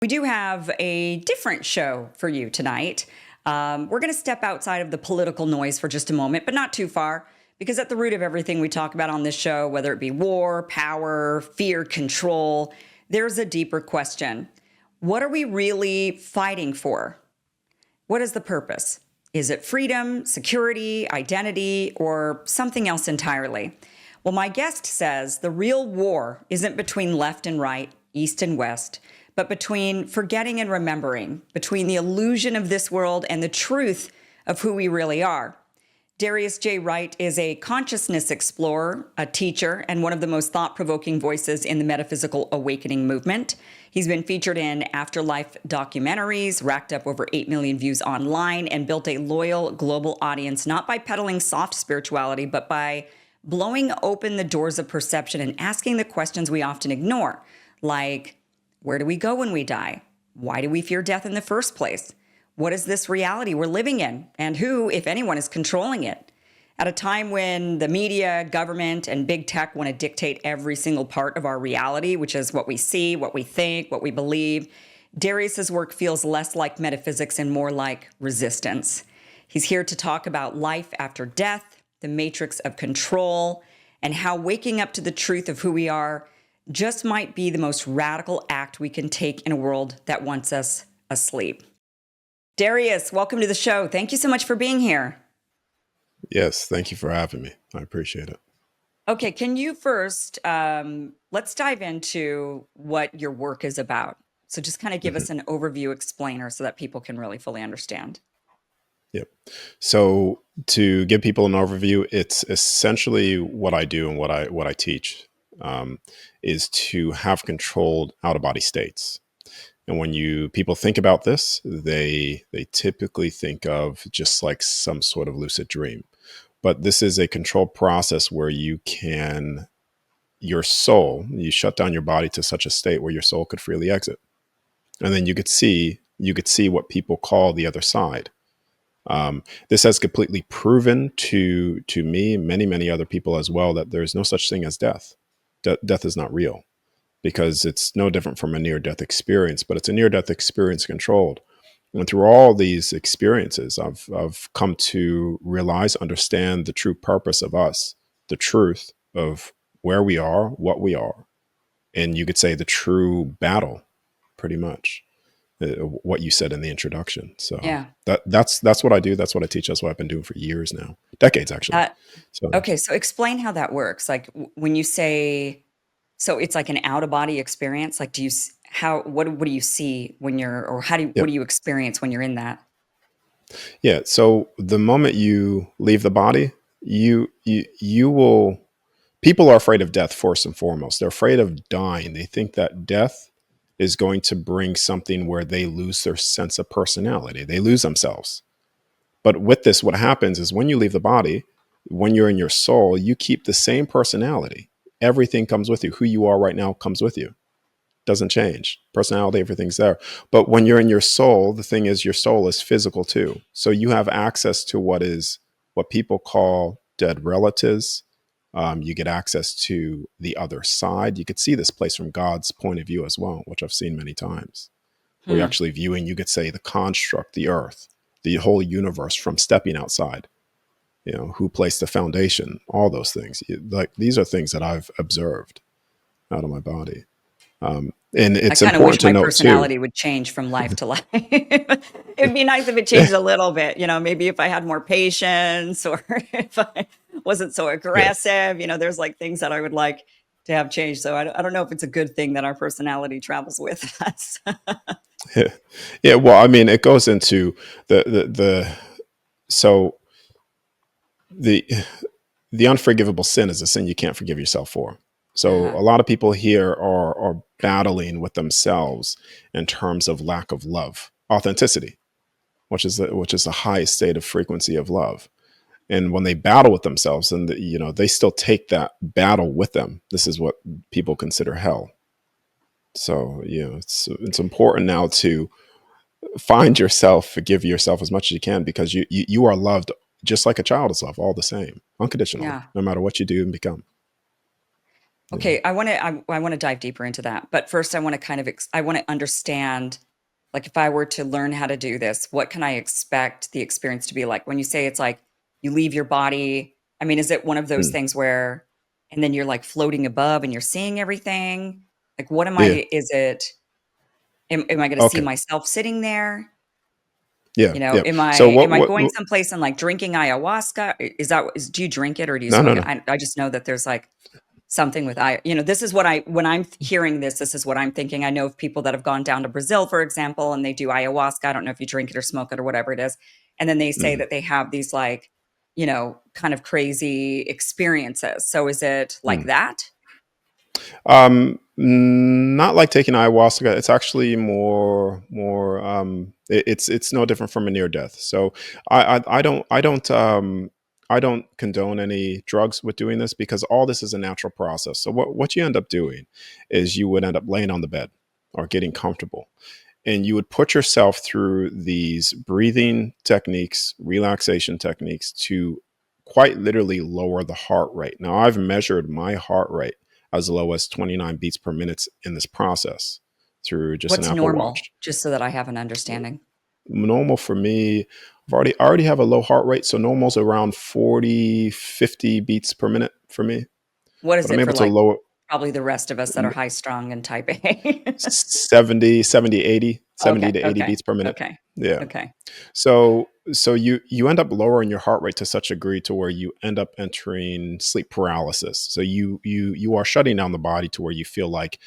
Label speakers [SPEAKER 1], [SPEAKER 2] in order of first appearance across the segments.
[SPEAKER 1] We do have a different show for you tonight. We're going to step outside of the political noise for just a moment, but not too far, because at the root of everything we talk about on this show, whether it be war, power, fear, control, there's a deeper question. What are we really fighting for? What is the purpose? Is it freedom, security, identity, or something else entirely? Well, my guest says the real war isn't between left and right, east and west, but between forgetting and remembering, between the illusion of this world and the truth of who we really are. Darius J. Wright is a consciousness explorer, a teacher, and one of the most thought-provoking voices in the metaphysical awakening movement. He's been featured in afterlife documentaries, racked up over 8 million views online, and built a loyal global audience, not by peddling soft spirituality, but by blowing open the doors of perception and asking the questions we often ignore, like, where do we go when we die? Why do we fear death in the first place? What is this reality we're living in? And who, if anyone, is controlling it? At a time when the media, government, and big tech want to dictate every single part of our reality, which is what we see, what we think, what we believe, Darius's work feels less like metaphysics and more like resistance. He's here to talk about life after death, the matrix of control, and how waking up to the truth of who we are just might be the most radical act we can take in a world that wants us asleep. Darius, welcome to the show. Thank you so much for being here.
[SPEAKER 2] Yes, thank you for having me. I appreciate it.
[SPEAKER 1] Okay, can you first, let's dive into what your work is about. So just kind of give
[SPEAKER 2] hmm
[SPEAKER 1] us an overview explainer so that people can really fully understand.
[SPEAKER 2] Yep. So to give people an overview, it's essentially what I do and what I teach um, is to have controlled out of body states. And when people think about this, they typically think of just like some sort of lucid dream. But this is a controlled process where your soul, you shut down your body to such a state where your soul could freely exit. And then you could see what people call the other side. This has completely proven to me, many other people as well, that there is no such thing as death. Death is not real because it's no different from a near-death experience, but it's a near-death experience controlled. And through all these experiences, I've come to realize, understand the true purpose of us, the truth of where we are, what we are, and you could say the true battle, pretty much. What you said in the introduction. So
[SPEAKER 1] Yeah.
[SPEAKER 2] that's what I do. That's what I teach. That's what I've been doing for years now, decades actually.
[SPEAKER 1] Uh,
[SPEAKER 2] So
[SPEAKER 1] okay, so explain how that works. Like when you say, so it's like an out of body experience. Like, what do you see when you're, or what
[SPEAKER 2] yeah,
[SPEAKER 1] do you experience when you're in that?
[SPEAKER 2] yeah. So the moment you leave the body, you will. People are afraid of death first and foremost. They're afraid of dying. They think that death is going to bring something where they lose their sense of personality. They lose themselves. But with this, what happens is when you leave the body, when you're in your soul, you keep the same personality. Everything comes with you. Who you are right now comes with you. Doesn't change. Personality, everything's there. But when you're in your soul, the thing is your soul is physical too. So you have access to what people call dead relatives. You get access to the other side. You could see this place from God's point of view as well, which I've seen many times. Where you're
[SPEAKER 1] Hmm.
[SPEAKER 2] actually viewing, you could say, the construct, the earth, the whole universe from stepping outside. Who placed the foundation, all those things. Like these are things that I've observed out of my body. And
[SPEAKER 1] I
[SPEAKER 2] it's
[SPEAKER 1] kind of wish
[SPEAKER 2] important to
[SPEAKER 1] my
[SPEAKER 2] note too.
[SPEAKER 1] personality would change from life to life. It'd be nice if it changed a little bit, maybe if I had more patience or if I wasn't so
[SPEAKER 2] Yeah.
[SPEAKER 1] aggressive, there's like things that I would like to have changed. So I don't know if it's a good thing that our personality travels with us.
[SPEAKER 2] Yeah. Yeah. Well, I mean, it goes into the so the the unforgivable sin is a sin you can't forgive yourself for. So
[SPEAKER 1] Uh-huh.
[SPEAKER 2] a lot of people here are battling with themselves in terms of lack of love, authenticity, which is the highest state of frequency of love. And when they battle with themselves, and they still take that battle with them. This is what people consider hell. So it's important now to find yourself, forgive yourself as much as you can, because you are loved just like a child is loved, all the same, unconditionally,
[SPEAKER 1] Yeah.
[SPEAKER 2] no matter what you do and become. Yeah.
[SPEAKER 1] Okay, I want to dive deeper into that. But first I want to I want to understand, like, if I were to learn how to do this, what can I expect the experience to be like? When you say it's like you leave your body, I mean, is it one of those
[SPEAKER 2] Mm.
[SPEAKER 1] things where and then you're like floating above and you're seeing everything? Like what am
[SPEAKER 2] Yeah.
[SPEAKER 1] I is it am I going to see
[SPEAKER 2] Okay.
[SPEAKER 1] myself sitting there?
[SPEAKER 2] Yeah.
[SPEAKER 1] You know,
[SPEAKER 2] Yeah. So
[SPEAKER 1] am I going someplace and like drinking ayahuasca? Is that do you drink it or do you
[SPEAKER 2] no, no,
[SPEAKER 1] smoke it?
[SPEAKER 2] no.
[SPEAKER 1] I just know that there's like something with you know, this is what I when I'm hearing this, this is what I'm thinking. I know of people that have gone down to Brazil, for example, and they do ayahuasca. I don't know if you drink it or smoke it or whatever it is. And then they say
[SPEAKER 2] Mhm.
[SPEAKER 1] that they have these like, you know, kind of crazy experiences. So is it like
[SPEAKER 2] Mm.
[SPEAKER 1] that?
[SPEAKER 2] Not like taking ayahuasca. It's actually more. It's no different from a near death. So I don't condone any drugs with doing this because all this is a natural process. So what you end up doing is you would end up laying on the bed or getting comfortable, and you would put yourself through these breathing techniques, relaxation techniques to quite literally lower the heart rate. Now, I've measured my heart rate as low as 29 beats per minute in this process through just an
[SPEAKER 1] What's
[SPEAKER 2] Apple
[SPEAKER 1] normal?
[SPEAKER 2] Watch.
[SPEAKER 1] Just so that I have an understanding.
[SPEAKER 2] Normal for me, I already have a low heart rate, so normal's around 40, 50 beats per minute for me.
[SPEAKER 1] What is
[SPEAKER 2] But I'm
[SPEAKER 1] it for
[SPEAKER 2] able to
[SPEAKER 1] like
[SPEAKER 2] lower
[SPEAKER 1] probably the rest of us that are high strung and type A?
[SPEAKER 2] 70
[SPEAKER 1] Okay,
[SPEAKER 2] to 80
[SPEAKER 1] okay,
[SPEAKER 2] beats per minute.
[SPEAKER 1] okay,
[SPEAKER 2] Yeah.
[SPEAKER 1] okay.
[SPEAKER 2] So you end up lowering your heart rate to such a degree to where you end up entering sleep paralysis. So you are shutting down the body to where you feel like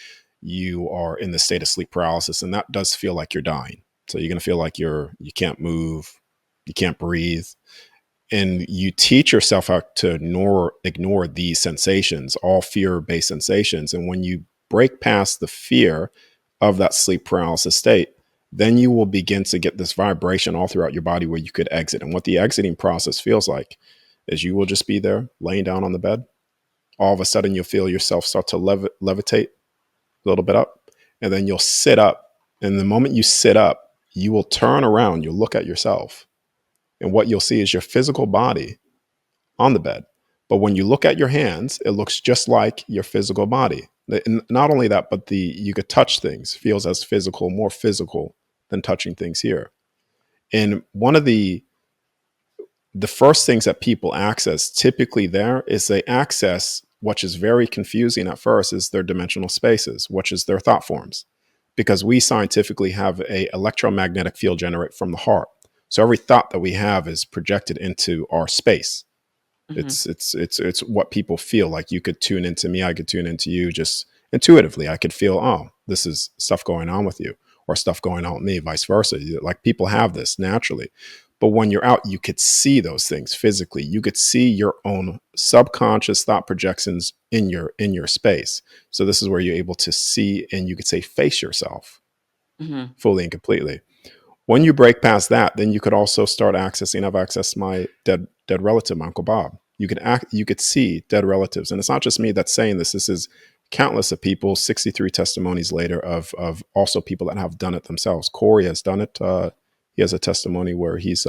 [SPEAKER 2] you are in the state of sleep paralysis, and that does feel like you're dying. So you're gonna feel like you can't move, you can't breathe, and you teach yourself how to ignore these sensations, all fear-based sensations. And when you break past the fear of that sleep paralysis state, then you will begin to get this vibration all throughout your body where you could exit. And what the exiting process feels like is you will just be there laying down on the bed. All of a sudden, you'll feel yourself start to levitate a little bit up, and then you'll sit up. And the moment you sit up, you will turn around, you'll look at yourself, and what you'll see is your physical body on the bed. But when you look at your hands, it looks just like your physical body. And not only that, but you could touch things, feels as physical, more physical than touching things here. And one of the first things that people access typically there is they access, which is very confusing at first, is their dimensional spaces, which is their thought forms. Because we scientifically have a electromagnetic field generate from the heart. So every thought that we have is projected into our space.
[SPEAKER 1] Mhm.
[SPEAKER 2] It's what people feel like. You could tune into me, I could tune into you just intuitively. I could feel, oh, this is stuff going on with you, or stuff going on with me, vice versa. Like people have this naturally. But when you're out, you could see those things physically. You could see your own subconscious thought projections in your space. So this is where you're able to see, and you could say face yourself
[SPEAKER 1] Mhm.
[SPEAKER 2] fully and completely. When you break past that, then you could also start accessing. I've accessed my dead relative, my Uncle Bob. You could see dead relatives, and it's not just me that's saying this. This is countless of people. 63 testimonies later of also people that have done it themselves. Corey has done it. He has a testimony where he's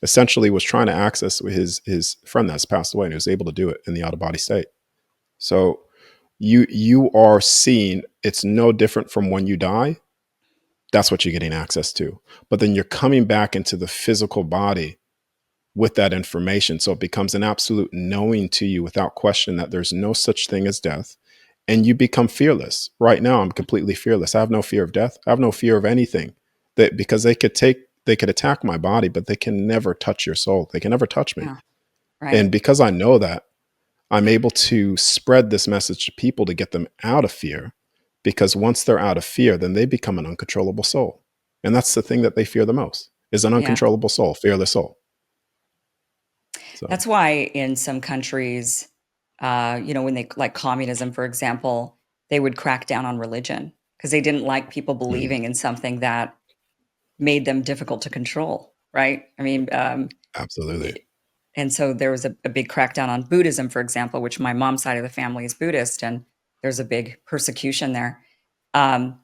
[SPEAKER 2] essentially was trying to access his friend that's passed away, and he was able to do it in the out of body state. So you are seeing. It's no different from when you die. That's what you're getting access to. But then you're coming back into the physical body with that information. So it becomes an absolute knowing to you without question that there's no such thing as death. And you become fearless. Right now, I'm completely fearless. I have no fear of death. I have no fear of anything. That because they could attack my body, but they can never touch your soul. They can never touch me.
[SPEAKER 1] Yeah, right.
[SPEAKER 2] And because I know that, I'm able to spread this message to people to get them out of fear, because once they're out of fear, then they become an uncontrollable soul. And that's the thing that they fear the most, is an
[SPEAKER 1] Yeah.
[SPEAKER 2] uncontrollable soul, fearless soul. So,
[SPEAKER 1] That's why in some countries, you know, when they like communism, for example, they would crack down on religion because they didn't like people
[SPEAKER 2] mm,
[SPEAKER 1] believing in something that made them difficult to control, right? I mean,
[SPEAKER 2] absolutely.
[SPEAKER 1] and so there was a big crackdown on Buddhism, for example, which my mom's side of the family is Buddhist, and there's a big persecution there. Um,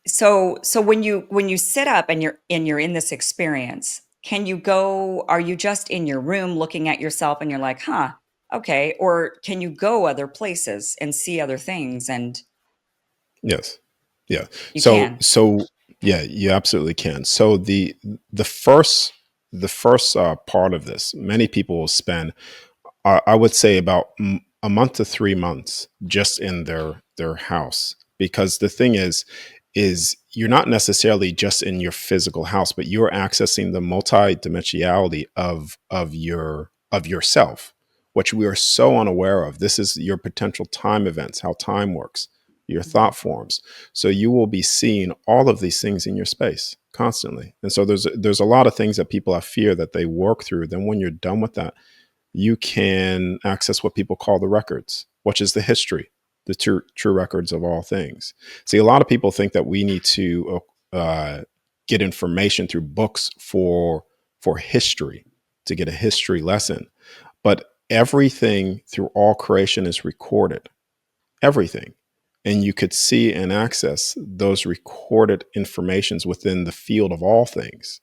[SPEAKER 1] so when you sit up and you're in this experience, can you go? Are you just in your room looking at yourself and you're like, huh? Okay. Or can you go other places and see other things? And
[SPEAKER 2] Yes. Yeah.
[SPEAKER 1] you can.
[SPEAKER 2] Yeah, you absolutely can. So the first part of this, many people will spend, I would say, about a month to 3 months just in their house, because the thing is you're not necessarily just in your physical house, but you're accessing the multidimensionality of yourself, which we are so unaware of. This is your potential time events, how time works, your
[SPEAKER 1] Mhm.
[SPEAKER 2] thought forms. So you will be seeing all of these things in your space constantly. And so there's a lot of things that people have fear that they work through. Then when you're done with that, you can access what people call the records, which is the history, the true records of all things. See, a lot of people think that we need to get information through books for history, to get a history lesson, but everything through all creation is recorded, everything. And you could see and access those recorded informations within the field of all things.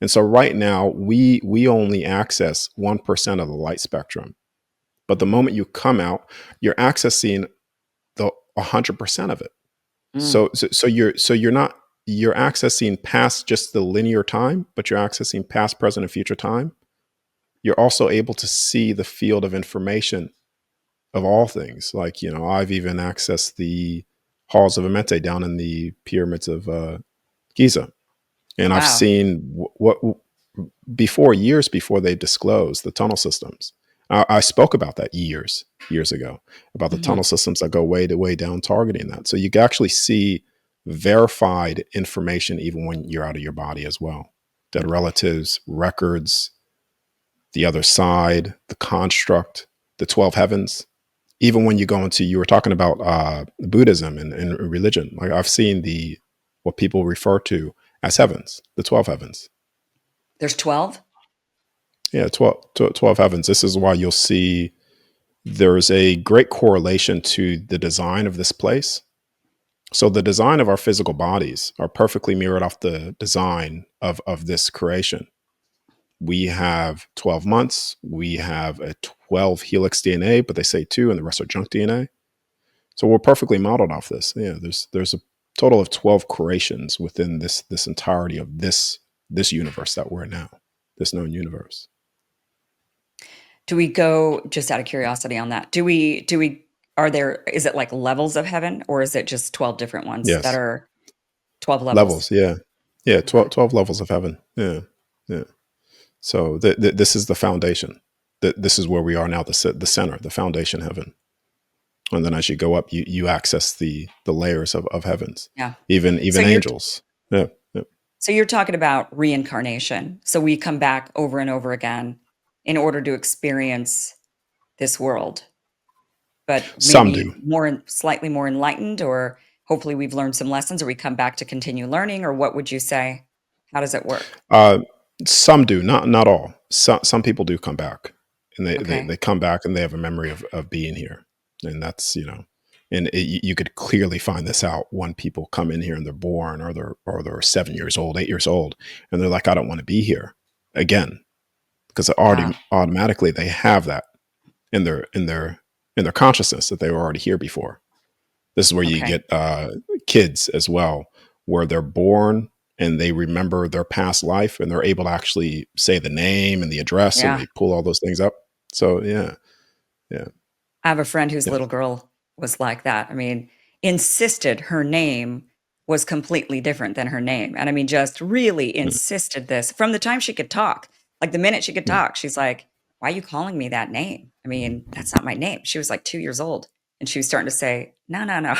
[SPEAKER 2] And so right now we only access 1% of the light spectrum. But the
[SPEAKER 1] Mhm.
[SPEAKER 2] moment you come out, you're accessing the 100% of it.
[SPEAKER 1] Mm.
[SPEAKER 2] So you're not, you're accessing past just the linear time, but you're accessing past, present, and future time. You're also able to see the field of information of all things. Like, I've even accessed the halls of Amenti down in the pyramids of Giza. And I've
[SPEAKER 1] Wow.
[SPEAKER 2] seen what before, years before they disclosed the tunnel systems. I spoke about that years ago, about the tunnel
[SPEAKER 1] Mhm.
[SPEAKER 2] systems that go way down targeting that. So you can actually see verified information even when you're out of your body as well. Dead relatives, records, the other side, the construct, the 12 heavens. Even when you go into, you were talking about Buddhism and religion. Like, I've seen what people refer to as heavens, the 12 heavens.
[SPEAKER 1] There's 12?
[SPEAKER 2] Yeah, 12 heavens. This is why you'll see there's a great correlation to the design of this place. So the design of our physical bodies are perfectly mirrored off the design of this creation. We have 12 months. We have a 12 helix DNA, but they say two, and the rest are junk DNA. So we're perfectly modeled off this. Yeah, there's a total of 12 creations within this entirety of this universe that we're in now, this known universe.
[SPEAKER 1] Do we go, just out of curiosity on that? Do we are there, is it like levels of heaven, or is it just 12 different ones that
[SPEAKER 2] Yes.
[SPEAKER 1] are 12 levels?
[SPEAKER 2] Levels, yeah. Yeah,
[SPEAKER 1] Okay.
[SPEAKER 2] 12 levels of heaven. Yeah. Yeah. So this is the foundation. This is where we are now, the center, the foundation heaven. And then as you go up, you access the layers of heavens,
[SPEAKER 1] Yeah. So
[SPEAKER 2] even
[SPEAKER 1] you're
[SPEAKER 2] angels. Yeah. Yeah.
[SPEAKER 1] so you're talking about reincarnation. So we come back over and over again in order to experience this world, but
[SPEAKER 2] Some do.
[SPEAKER 1] maybe slightly more enlightened, or hopefully we've learned some lessons, or we come back to continue learning, or what would you say? How does it work?
[SPEAKER 2] Uh, some do, not all. Some people do come back, and
[SPEAKER 1] Okay.
[SPEAKER 2] they come back and they have a memory of being here, and that's, and you could clearly find this out when people come in here and they're born, or they're 7 years old, 8 years old, and they're like, I don't want to be here again, because
[SPEAKER 1] Wow.
[SPEAKER 2] already automatically they have that in their consciousness that they were already here before. This is where you
[SPEAKER 1] Okay.
[SPEAKER 2] get kids as well, where they're born and they remember their past life, and they're able to actually say the name and the address, and
[SPEAKER 1] Yeah.
[SPEAKER 2] they pull all those things up. So yeah, yeah,
[SPEAKER 1] I have a friend whose
[SPEAKER 2] yeah.
[SPEAKER 1] little girl was like that. I mean, insisted her name was completely different than her name. And I mean, just really
[SPEAKER 2] Mm,
[SPEAKER 1] insisted this from the time she could talk. Like the minute she could
[SPEAKER 2] mm,
[SPEAKER 1] talk, she's like, "Why are you calling me that name? I mean, that's not my name." She was like 2 years old. And she was starting to say, "No, no, no."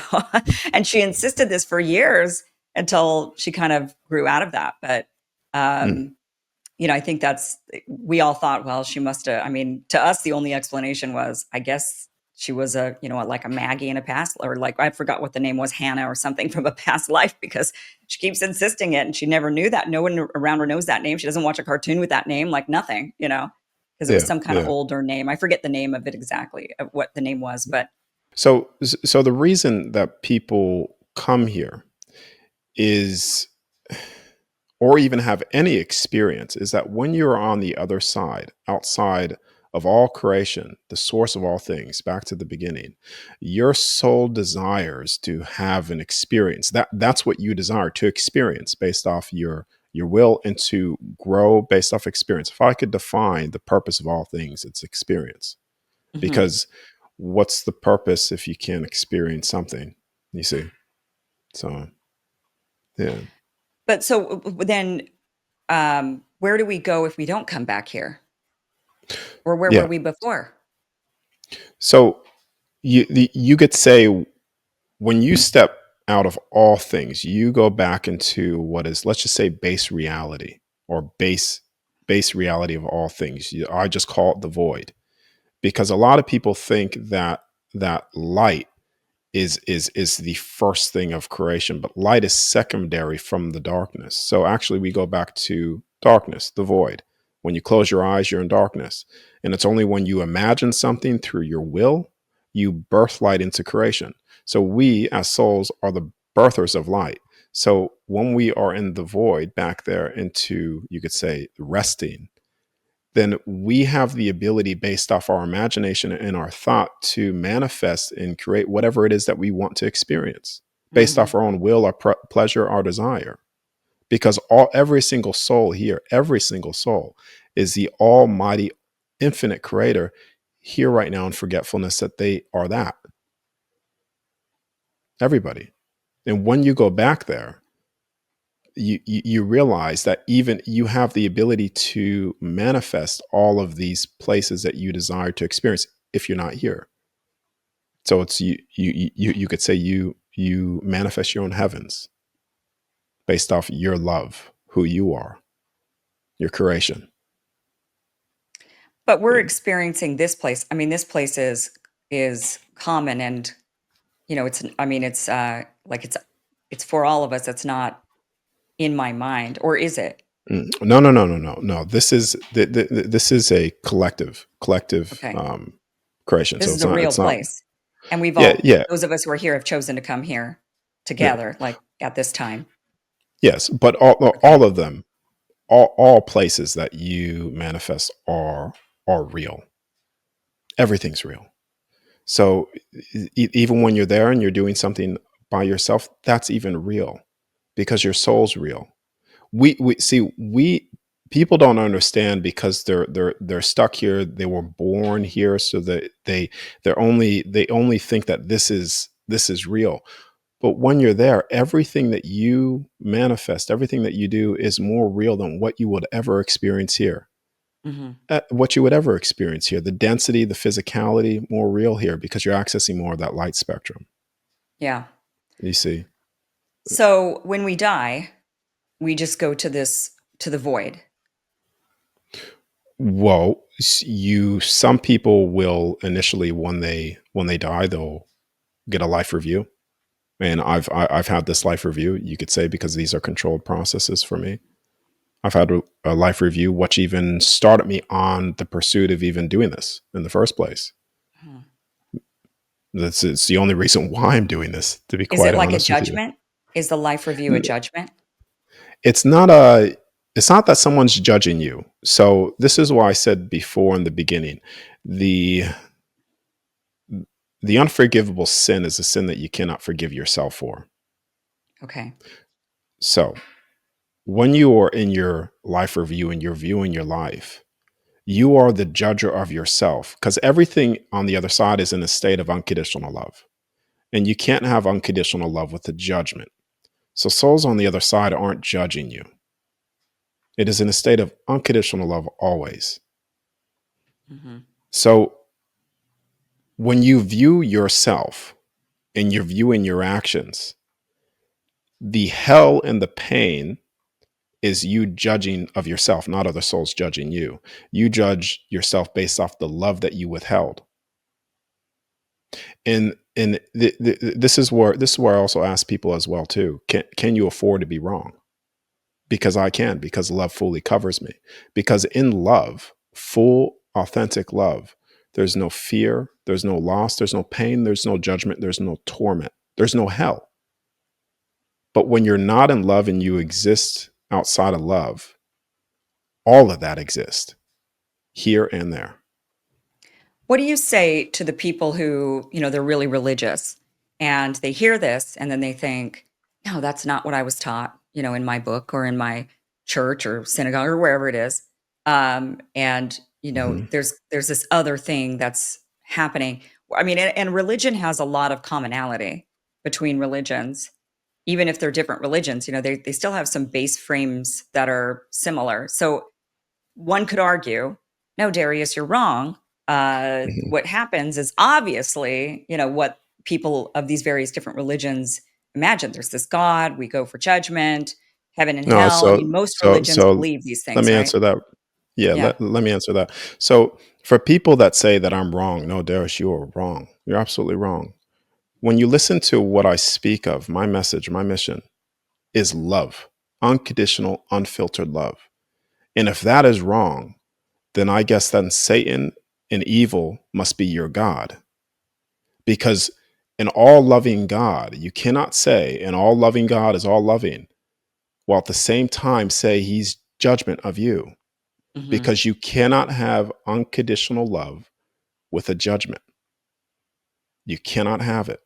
[SPEAKER 1] And she insisted this for years until she kind of grew out of that. But
[SPEAKER 2] mm.
[SPEAKER 1] um, I think we all thought, well, she must have, I mean, to us, the only explanation was, I guess she was like a Maggie in a past, or like, I forgot what the name was, Hannah or something from a past life, because she keeps insisting it and she never knew that. No one around her knows that name. She doesn't watch a cartoon with that name, like nothing, because it was
[SPEAKER 2] Yeah,
[SPEAKER 1] some kind of
[SPEAKER 2] yeah.
[SPEAKER 1] older name. I forget the name of it exactly, of what the name was, but
[SPEAKER 2] So the reason that people come here is, or even have any experience, is that when you're on the other side, outside of all creation, the source of all things, back to the beginning, your soul desires to have an experience. That's what you desire to experience based off your will, and to grow based off experience. If I could define the purpose of all things, it's experience.
[SPEAKER 1] Hmm.
[SPEAKER 2] Because what's the purpose if you can't experience something? You see? So, yeah.
[SPEAKER 1] But so then, where do we go if we don't come back here? Or where were
[SPEAKER 2] Yeah.
[SPEAKER 1] we before?
[SPEAKER 2] So you could say, when you step out of all things, you go back into what is, let's just say, base reality, or base reality of all things. I just call it the void, because a lot of people think that light is the first thing of creation, but light is secondary from the darkness. So actually, we go back to darkness, the void. When you close your eyes, you're in darkness, and it's only when you imagine something through your will, you birth light into creation. So we, as souls, are the birthers of light. So when we are in the void, back there into, you could say, resting, then we have the ability, based off our imagination and our thought, to manifest and create whatever it is that we want to experience based
[SPEAKER 1] Hmm.
[SPEAKER 2] off our own will, our pleasure, our desire. Because every single soul here, every single soul is the almighty, infinite creator here right now in forgetfulness that they are that. Everybody. And when you go back there, you realize that even you have the ability to manifest all of these places that you desire to experience if you're not here. So it's you could say you manifest your own heavens based off your love, who you are, your creation.
[SPEAKER 1] But we're
[SPEAKER 2] Yeah.
[SPEAKER 1] experiencing this place. I mean, this place is common, and it's. I mean, it's like it's for all of us. It's not in my mind, or is it?
[SPEAKER 2] No, no, no, no, no, no. This is this is a collective
[SPEAKER 1] Okay,
[SPEAKER 2] creation.
[SPEAKER 1] this
[SPEAKER 2] So
[SPEAKER 1] is a real
[SPEAKER 2] it's not.
[SPEAKER 1] place, and we've
[SPEAKER 2] Yeah,
[SPEAKER 1] all
[SPEAKER 2] yeah,
[SPEAKER 1] those of us who are here have chosen to come here
[SPEAKER 2] yeah.
[SPEAKER 1] together, like at this time.
[SPEAKER 2] Yes, but
[SPEAKER 1] Okay.
[SPEAKER 2] all of them, all places that you manifest are real. Everything's real. So even when you're there and you're doing something by yourself, that's even real, because your soul's real. We see, we people don't understand, because they're stuck here. They were born here, so that they only think that this is real. But when you're there, everything that you manifest, everything that you do, is more real than what you would ever experience here.
[SPEAKER 1] Hmm.
[SPEAKER 2] What you would ever experience here. The density, the physicality, more real here, because you're accessing more of that light spectrum.
[SPEAKER 1] Yeah.
[SPEAKER 2] You see?
[SPEAKER 1] So when we die, we just go to the void.
[SPEAKER 2] Well, some people will initially, when they die, they'll get a life review. And I've had this life review, you could say, because these are controlled processes for me. I've had a life review, which even started me on the pursuit of even doing this in the first place.
[SPEAKER 1] Mhm.
[SPEAKER 2] It's the only reason why I'm doing this, to be
[SPEAKER 1] Is it
[SPEAKER 2] quite
[SPEAKER 1] like a
[SPEAKER 2] honest with you.
[SPEAKER 1] judgment? Is the life review a judgment?
[SPEAKER 2] It's not a it's not that someone's judging you. So this is why I said before in the beginning, the the unforgivable sin is a sin that you cannot forgive yourself for.
[SPEAKER 1] Okay.
[SPEAKER 2] So when you are in your life review and you're viewing your life, you are the judger of yourself, because everything on the other side is in a state of unconditional love. And you can't have unconditional love with a judgment. So souls on the other side aren't judging you. It is in a state of unconditional love always.
[SPEAKER 1] Hmm.
[SPEAKER 2] So when you view yourself and you're viewing your actions, the hell and the pain is you judging of yourself, not other souls judging you. You judge yourself based off the love that you withheld. And this is where I also ask people as well too. Can you afford to be wrong? Because I can, because love fully covers me. Because in love, full authentic love, there's no fear, there's no loss, there's no pain, there's no judgment, there's no torment, there's no hell. But when you're not in love and you exist outside of love, all of that exists here and there.
[SPEAKER 1] What do you say to the people who, they're really religious and they hear this and then they think, no, that's not what I was taught, in my book or in my church or synagogue or wherever it is. And
[SPEAKER 2] Hmm.
[SPEAKER 1] there's this other thing that's happening. I mean, and religion has a lot of commonality between religions, even if they're different religions. They still have some base frames that are similar. So one could argue, no, Darius, you're wrong.
[SPEAKER 2] Hmm.
[SPEAKER 1] What happens is obviously, what people of these various different religions imagine. There's this God, we go for judgment, heaven and
[SPEAKER 2] No,
[SPEAKER 1] hell. I mean, most religions
[SPEAKER 2] so
[SPEAKER 1] believe these
[SPEAKER 2] let
[SPEAKER 1] things,
[SPEAKER 2] me
[SPEAKER 1] right?
[SPEAKER 2] answer that. Yeah,
[SPEAKER 1] Yeah.
[SPEAKER 2] let me answer that. So for people that say that I'm wrong, no, Darius, you are wrong. You're absolutely wrong. When you listen to what I speak of, my message, my mission is love, unconditional, unfiltered love. And if that is wrong, then I guess then Satan and evil must be your God. Because an all loving God, you cannot say an all loving God is all loving while at the same time say he's judgment of you.
[SPEAKER 1] Hmm.
[SPEAKER 2] Because you cannot have unconditional love with a judgment. You cannot have it.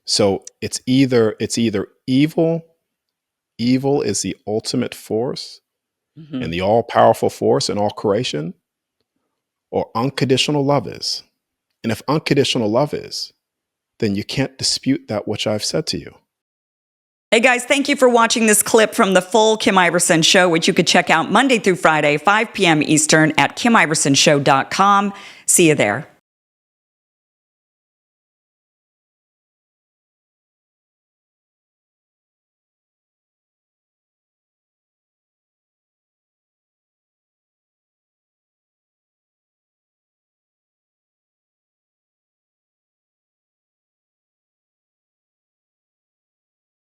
[SPEAKER 2] So it's either evil. Evil is the ultimate force
[SPEAKER 1] Hmm.
[SPEAKER 2] and the all powerful force in all creation, or unconditional love is. And if unconditional love is, then you can't dispute that which I've said to you.
[SPEAKER 1] Hey guys, thank you for watching this clip from the full Kim Iverson Show, which you could check out Monday through Friday, 5 p.m. Eastern at KimIversonShow.com. See you there.